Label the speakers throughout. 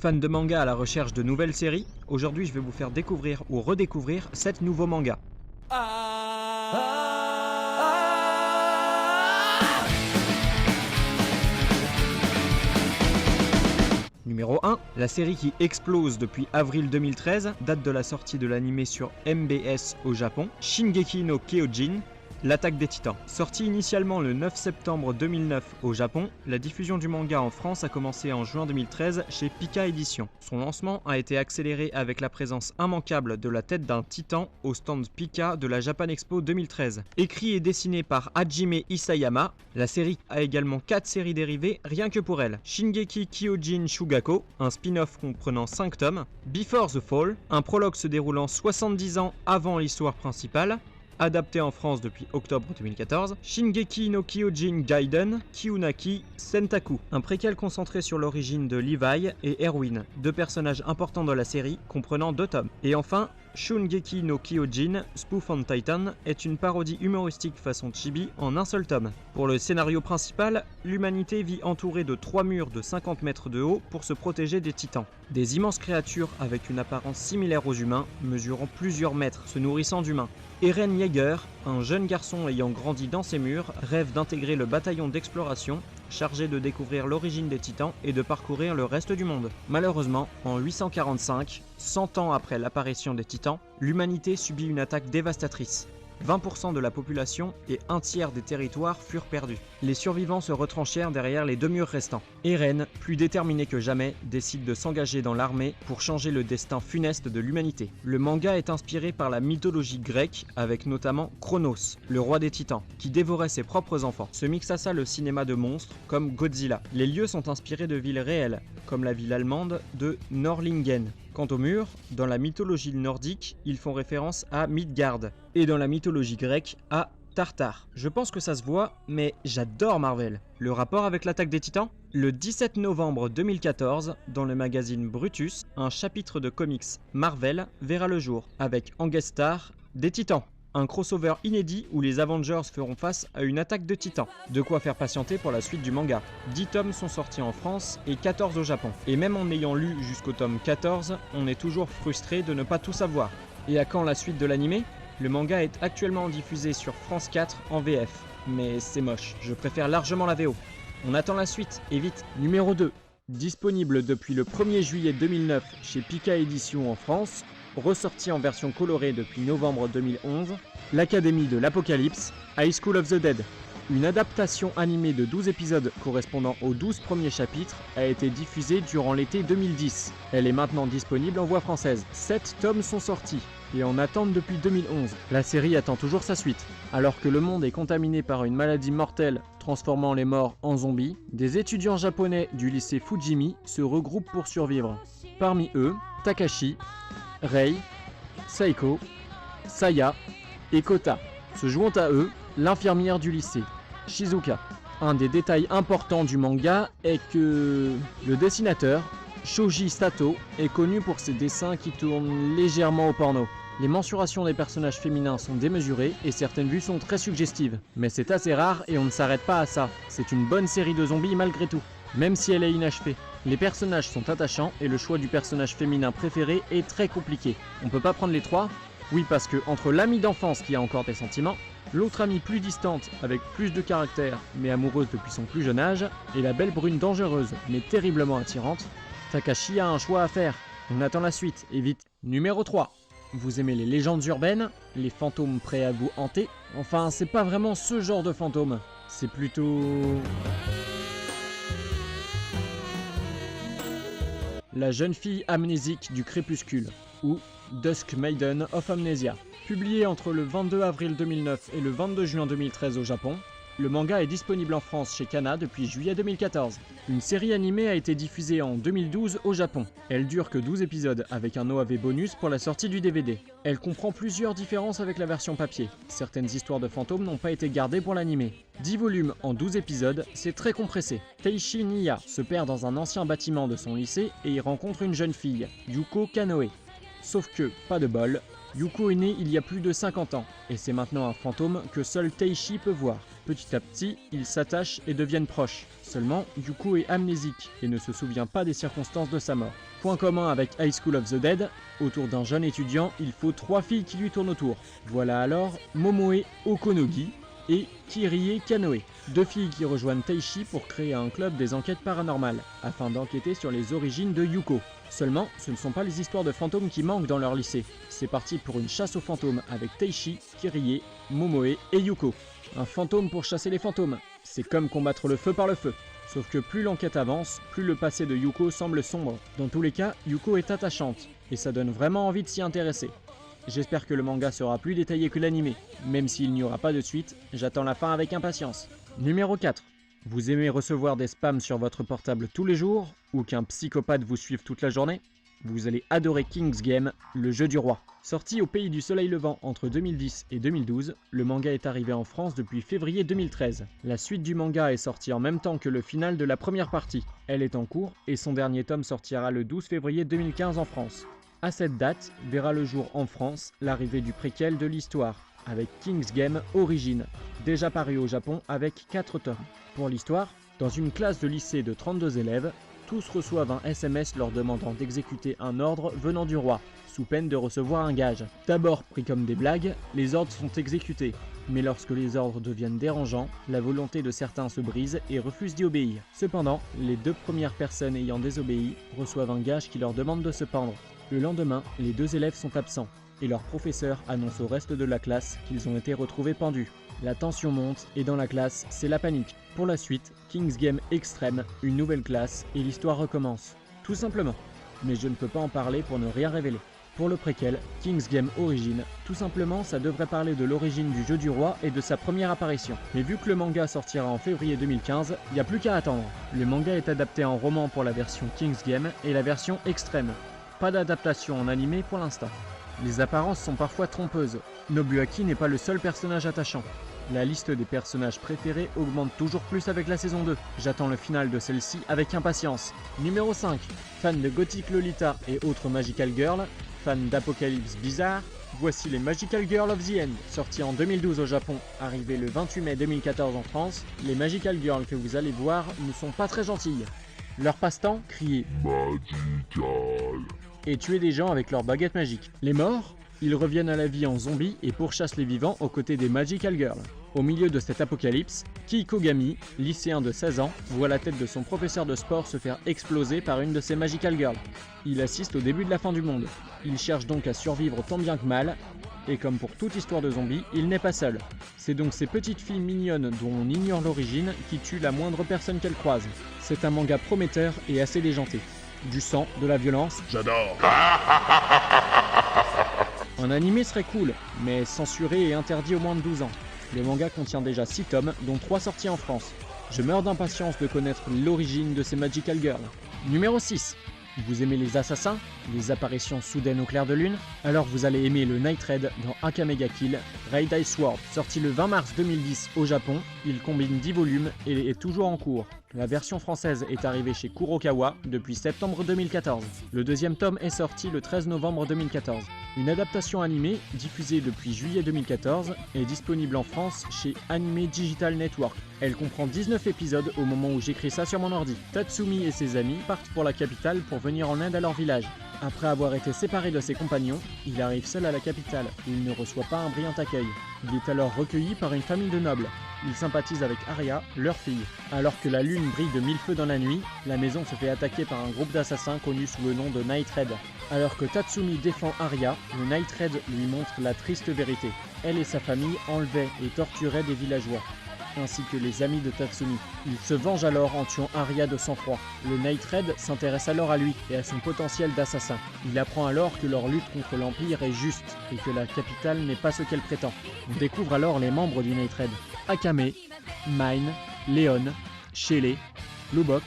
Speaker 1: Fan de manga à la recherche de nouvelles séries, aujourd'hui je vais vous faire découvrir ou redécouvrir 7 nouveaux mangas. Numéro 1, la série qui explose depuis avril 2013, date de la sortie de l'anime sur MBS au Japon, Shingeki no Kyojin, l'attaque des titans. Sorti initialement le 9 septembre 2009 au Japon, la diffusion du manga en France a commencé en juin 2013 chez Pika Éditions. Son lancement a été accéléré avec la présence immanquable de la tête d'un titan au stand Pika de la Japan Expo 2013. Écrit et dessiné par Hajime Isayama, la série a également 4 séries dérivées rien que pour elle. Shingeki Kyojin Shugako, un spin-off comprenant 5 tomes, Before the Fall, un prologue se déroulant 70 ans avant l'histoire principale, adapté en France depuis octobre 2014, Shingeki no Kyojin Gaiden Kyunaki Sentaku, un préquel concentré sur l'origine de Levi et Erwin, deux personnages importants de la série comprenant 2 tomes. Et enfin, Shungeki no Kyojin Spoof on Titan est une parodie humoristique façon chibi en un seul tome. Pour le scénario principal, l'humanité vit entourée de 3 murs de 50 mètres de haut pour se protéger des titans. Des immenses créatures avec une apparence similaire aux humains, mesurant plusieurs mètres, se nourrissant d'humains. Eren Yeager, un jeune garçon ayant grandi dans ces murs, rêve d'intégrer le bataillon d'exploration, chargé de découvrir l'origine des titans et de parcourir le reste du monde. Malheureusement, en 845, 100 ans après l'apparition des titans, l'humanité subit une attaque dévastatrice. 20% de la population et un tiers des territoires furent perdus. Les survivants se retranchèrent derrière les 2 murs restants. Eren, plus déterminé que jamais, décide de s'engager dans l'armée pour changer le destin funeste de l'humanité. Le manga est inspiré par la mythologie grecque, avec notamment Chronos, le roi des titans, qui dévorait ses propres enfants. Se mixe à ça le cinéma de monstres, comme Godzilla. Les lieux sont inspirés de villes réelles, comme la ville allemande de Norlingen. Quant aux murs, dans la mythologie nordique, ils font référence à Midgard, et dans la mythologie grecque, à Tartare. Je pense que ça se voit, mais j'adore Marvel. Le rapport avec l'attaque des titans ? Le 17 novembre 2014, dans le magazine Brutus, un chapitre de comics Marvel verra le jour, avec en guest star des titans. Un crossover inédit où les Avengers feront face à une attaque de titans. De quoi faire patienter pour la suite du manga. 10 tomes sont sortis en France et 14 au Japon. Et même en ayant lu jusqu'au tome 14, on est toujours frustré de ne pas tout savoir. Et à quand la suite de l'anime ? Le manga est actuellement diffusé sur France 4 en VF. Mais c'est moche, je préfère largement la VO. On attend la suite, et vite. Numéro 2. Disponible depuis le 1er juillet 2009 chez Pika Éditions en France, ressorti en version colorée depuis novembre 2011, l'Académie de l'Apocalypse, High School of the Dead. Une adaptation animée de 12 épisodes correspondant aux 12 premiers chapitres a été diffusée durant l'été 2010. Elle est maintenant disponible en voix française. 7 tomes sont sortis et en attente depuis 2011. La série attend toujours sa suite. Alors que le monde est contaminé par une maladie mortelle transformant les morts en zombies, des étudiants japonais du lycée Fujimi se regroupent pour survivre. Parmi eux, Takashi, Rei, Saiko, Saya et Kota. Se joignant à eux, l'infirmière du lycée, Shizuka. Un des détails importants du manga est que le dessinateur, Shoji Sato, est connu pour ses dessins qui tournent légèrement au porno. Les mensurations des personnages féminins sont démesurées et certaines vues sont très suggestives. Mais c'est assez rare et on ne s'arrête pas à ça. C'est une bonne série de zombies malgré tout, même si elle est inachevée. Les personnages sont attachants et le choix du personnage féminin préféré est très compliqué. On peut pas prendre les 3 ? Oui, parce que entre l'amie d'enfance qui a encore des sentiments, l'autre amie plus distante avec plus de caractère mais amoureuse depuis son plus jeune âge, et la belle brune dangereuse mais terriblement attirante, Takashi a un choix à faire. On attend la suite, et vite. Numéro 3. Vous aimez les légendes urbaines, les fantômes prêts à vous hanter ? Enfin, c'est pas vraiment ce genre de fantôme. C'est plutôt... La jeune fille amnésique du crépuscule, ou Dusk Maiden of Amnesia. Publié entre le 22 avril 2009 et le 22 juin 2013 au Japon, le manga est disponible en France chez Kana depuis juillet 2014. Une série animée a été diffusée en 2012 au Japon. Elle dure que 12 épisodes avec un OAV bonus pour la sortie du DVD. Elle comprend plusieurs différences avec la version papier. Certaines histoires de fantômes n'ont pas été gardées pour l'animé. 10 volumes en 12 épisodes, c'est très compressé. Teishi Niya se perd dans un ancien bâtiment de son lycée et y rencontre une jeune fille, Yuko Kanoe. Sauf que, pas de bol, Yuko est née il y a plus de 50 ans, et c'est maintenant un fantôme que seul Teishi peut voir. Petit à petit, ils s'attachent et deviennent proches. Seulement, Yuko est amnésique et ne se souvient pas des circonstances de sa mort. Point commun avec High School of the Dead, autour d'un jeune étudiant, il faut 3 filles qui lui tournent autour. Voilà alors Momoe Okonogi et Kirie Kanoe, 2 filles qui rejoignent Teishi pour créer un club des enquêtes paranormales, afin d'enquêter sur les origines de Yuko. Seulement, ce ne sont pas les histoires de fantômes qui manquent dans leur lycée. C'est parti pour une chasse aux fantômes avec Teishi, Kirie, Momoe et Yuko. Un fantôme pour chasser les fantômes, c'est comme combattre le feu par le feu. Sauf que plus l'enquête avance, plus le passé de Yuko semble sombre. Dans tous les cas, Yuko est attachante, et ça donne vraiment envie de s'y intéresser. J'espère que le manga sera plus détaillé que l'animé. Même s'il n'y aura pas de suite, j'attends la fin avec impatience. Numéro 4. Vous aimez recevoir des spams sur votre portable tous les jours, ou qu'un psychopathe vous suive toute la journée? Vous allez adorer King's Game, le jeu du roi. Sorti au pays du soleil levant entre 2010 et 2012, le manga est arrivé en France depuis février 2013. La suite du manga est sortie en même temps que le final de la première partie. Elle est en cours et son dernier tome sortira le 12 février 2015 en France. À cette date, verra le jour en France l'arrivée du préquel de l'histoire, avec King's Game Origin, déjà paru au Japon avec 4 tomes. Pour l'histoire, dans une classe de lycée de 32 élèves, tous reçoivent un SMS leur demandant d'exécuter un ordre venant du roi, sous peine de recevoir un gage. D'abord pris comme des blagues, les ordres sont exécutés, mais lorsque les ordres deviennent dérangeants, la volonté de certains se brise et refusent d'y obéir. Cependant, les 2 premières personnes ayant désobéi reçoivent un gage qui leur demande de se pendre. Le lendemain, les 2 élèves sont absents, et leur professeur annonce au reste de la classe qu'ils ont été retrouvés pendus. La tension monte et dans la classe, c'est la panique. Pour la suite, King's Game Extreme, une nouvelle classe et l'histoire recommence. Tout simplement. Mais je ne peux pas en parler pour ne rien révéler. Pour le préquel, King's Game Origin, tout simplement ça devrait parler de l'origine du jeu du roi et de sa première apparition. Mais vu que le manga sortira en février 2015, il n'y a plus qu'à attendre. Le manga est adapté en roman pour la version King's Game et la version Extreme. Pas d'adaptation en animé pour l'instant. Les apparences sont parfois trompeuses. Nobuaki n'est pas le seul personnage attachant. La liste des personnages préférés augmente toujours plus avec la saison 2. J'attends le final de celle-ci avec impatience. Numéro 5. Fan de Gothic Lolita et autres Magical Girls, fan d'Apocalypse Bizarre, voici les Magical Girls of the End. Sortis en 2012 au Japon, arrivés le 28 mai 2014 en France, les Magical Girls que vous allez voir ne sont pas très gentilles. Leur passe-temps, crier Magical et tuer des gens avec leurs baguettes magiques. Les morts, ils reviennent à la vie en zombies et pourchassent les vivants aux côtés des Magical Girls. Au milieu de cet apocalypse, Kei Kogami, lycéen de 16 ans, voit la tête de son professeur de sport se faire exploser par une de ses Magical Girls. Il assiste au début de la fin du monde. Il cherche donc à survivre tant bien que mal, et comme pour toute histoire de zombies, il n'est pas seul. C'est donc ces petites filles mignonnes dont on ignore l'origine qui tuent la moindre personne qu'elles croisent. C'est un manga prometteur et assez déjanté. Du sang, de la violence, j'adore. Un animé serait cool, mais censuré et interdit aux moins de 12 ans. Le manga contient déjà 6 tomes, dont 3 sortis en France. Je meurs d'impatience de connaître l'origine de ces Magical Girls. Numéro 6. Vous aimez les assassins, les apparitions soudaines au clair de lune? Alors vous allez aimer le Night Raid dans Akame ga Kill, Raid Ice Sword. Sorti le 20 mars 2010 au Japon, il combine 10 volumes et est toujours en cours. La version française est arrivée chez Kurokawa depuis septembre 2014. Le 2e tome est sorti le 13 novembre 2014. Une adaptation animée, diffusée depuis juillet 2014, est disponible en France chez Anime Digital Network. Elle comprend 19 épisodes au moment où j'écris ça sur mon ordi. Tatsumi et ses amis partent pour la capitale pour venir en aide à leur village. Après avoir été séparé de ses compagnons, il arrive seul à la capitale où il ne reçoit pas un brillant accueil. Il est alors recueilli par une famille de nobles. Il sympathise avec Arya, leur fille. Alors que la lune brille de 1000 feux dans la nuit, la maison se fait attaquer par un groupe d'assassins connu sous le nom de Night Raid. Alors que Tatsumi défend Arya, le Night Raid lui montre la triste vérité. Elle et sa famille enlevaient et torturaient des villageois, ainsi que les amis de Tatsumi. Il se venge alors en tuant Arya de sang-froid. Le Night Raid s'intéresse alors à lui et à son potentiel d'assassin. Il apprend alors que leur lutte contre l'Empire est juste et que la capitale n'est pas ce qu'elle prétend. On découvre alors les membres du Night Raid. Akame, Mine, Leon, Shelley, Lubok,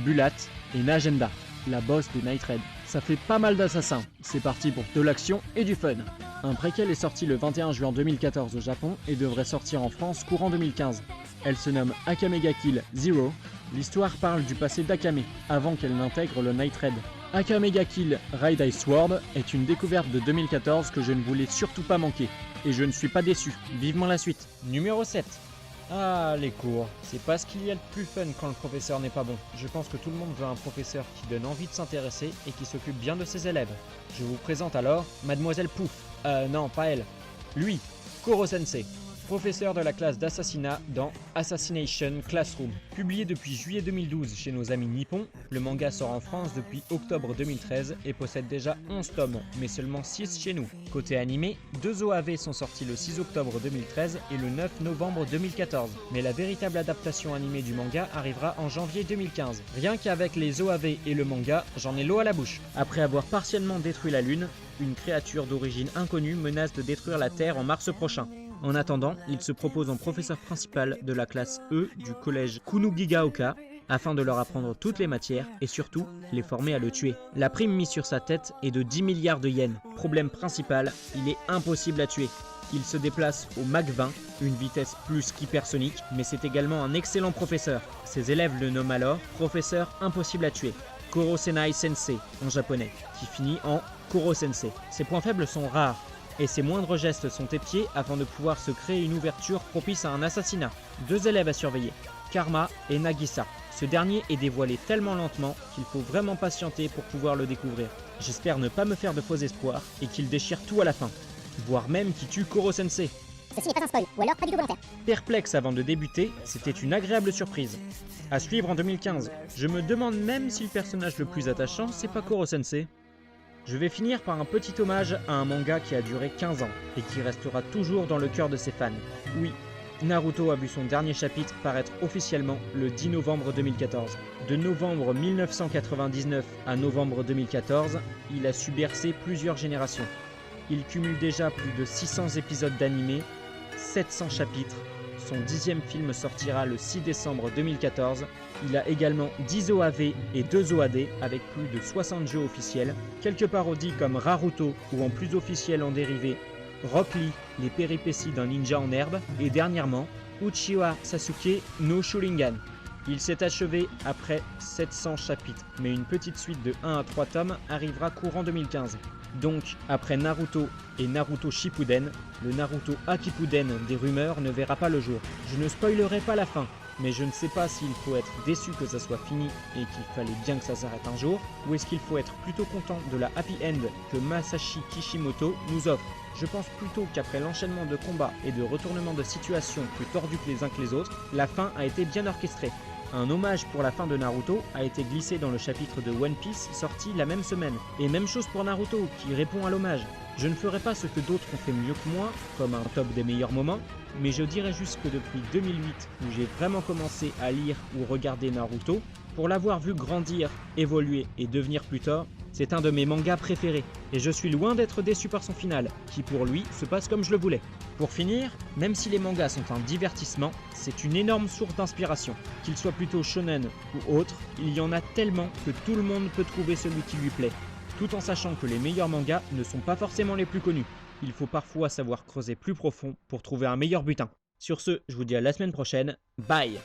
Speaker 1: Bulat et Najenda, la boss des Night Raid. Ça fait pas mal d'assassins, c'est parti pour de l'action et du fun. Un préquel est sorti le 21 juin 2014 au Japon et devrait sortir en France courant 2015. Elle se nomme Akame ga Kill Zero. L'histoire parle du passé d'Akame, avant qu'elle n'intègre le Night Raid. Akame ga Kill Raid Ice Sword est une découverte de 2014 que je ne voulais surtout pas manquer. Et je ne suis pas déçu, vivement la suite. Numéro 7. Ah, les cours. C'est pas ce qu'il y a de plus fun quand le professeur n'est pas bon. Je pense que tout le monde veut un professeur qui donne envie de s'intéresser et qui s'occupe bien de ses élèves. Je vous présente alors Mademoiselle Pouf. Non, pas elle. Lui, Koro Sensei. Professeur de la classe d'assassinat dans Assassination Classroom. Publié depuis juillet 2012 chez nos amis nippons, le manga sort en France depuis octobre 2013 et possède déjà 11 tomes, mais seulement 6 chez nous. Côté animé, 2 OAV sont sortis le 6 octobre 2013 et le 9 novembre 2014, mais la véritable adaptation animée du manga arrivera en janvier 2015. Rien qu'avec les OAV et le manga, j'en ai l'eau à la bouche. Après avoir partiellement détruit la Lune, une créature d'origine inconnue menace de détruire la Terre en mars prochain. En attendant, il se propose en professeur principal de la classe E du collège Kunugigaoka afin de leur apprendre toutes les matières et surtout les former à le tuer. La prime mise sur sa tête est de 10 milliards de yens. Problème principal, il est impossible à tuer. Il se déplace au Mach 20, une vitesse plus qu'hypersonique, mais c'est également un excellent professeur. Ses élèves le nomment alors professeur impossible à tuer, Koro Senai Sensei en japonais, qui finit en Koro Sensei. Ses points faibles sont rares, et ses moindres gestes sont épiés afin de pouvoir se créer une ouverture propice à un assassinat. 2 élèves à surveiller, Karma et Nagisa. Ce dernier est dévoilé tellement lentement qu'il faut vraiment patienter pour pouvoir le découvrir. J'espère ne pas me faire de faux espoirs et qu'il déchire tout à la fin, voire même qu'il tue Koro Sensei.
Speaker 2: Ceci n'est pas un spoil, ou alors pas du tout volontaire.
Speaker 1: Perplexe avant de débuter, c'était une agréable surprise. À suivre en 2015, je me demande même si le personnage le plus attachant c'est pas Koro Sensei. Je vais finir par un petit hommage à un manga qui a duré 15 ans et qui restera toujours dans le cœur de ses fans. Oui, Naruto a vu son dernier chapitre paraître officiellement le 10 novembre 2014. De novembre 1999 à novembre 2014, il a su bercer plusieurs générations. Il cumule déjà plus de 600 épisodes d'animé, 700 chapitres. Son 10e film sortira le 6 décembre 2014. Il a également 10 OAV et 2 OAD avec plus de 60 jeux officiels, quelques parodies comme Raruto ou en plus officiel en dérivé Rock Lee, les péripéties d'un ninja en herbe et dernièrement Uchiwa Sasuke no Sharingan. Il s'est achevé après 700 chapitres, mais une petite suite de 1 à 3 tomes arrivera courant 2015. Donc, après Naruto et Naruto Shippuden, le Naruto Akipuden des rumeurs ne verra pas le jour. Je ne spoilerai pas la fin, mais je ne sais pas s'il faut être déçu que ça soit fini et qu'il fallait bien que ça s'arrête un jour, ou est-ce qu'il faut être plutôt content de la happy end que Masashi Kishimoto nous offre. Je pense plutôt qu'après l'enchaînement de combats et de retournements de situations plus tordus que les uns que les autres, la fin a été bien orchestrée. Un hommage pour la fin de Naruto a été glissé dans le chapitre de One Piece sorti la même semaine. Et même chose pour Naruto, qui répond à l'hommage. Je ne ferai pas ce que d'autres ont fait mieux que moi, comme un top des meilleurs moments, mais je dirais juste que depuis 2008, où j'ai vraiment commencé à lire ou regarder Naruto, pour l'avoir vu grandir, évoluer et devenir plus tard, c'est un de mes mangas préférés, et je suis loin d'être déçu par son final, qui pour lui se passe comme je le voulais. Pour finir, même si les mangas sont un divertissement, c'est une énorme source d'inspiration. Qu'il soit plutôt shonen ou autre, il y en a tellement que tout le monde peut trouver celui qui lui plaît, tout en sachant que les meilleurs mangas ne sont pas forcément les plus connus. Il faut parfois savoir creuser plus profond pour trouver un meilleur butin. Sur ce, je vous dis à la semaine prochaine, bye!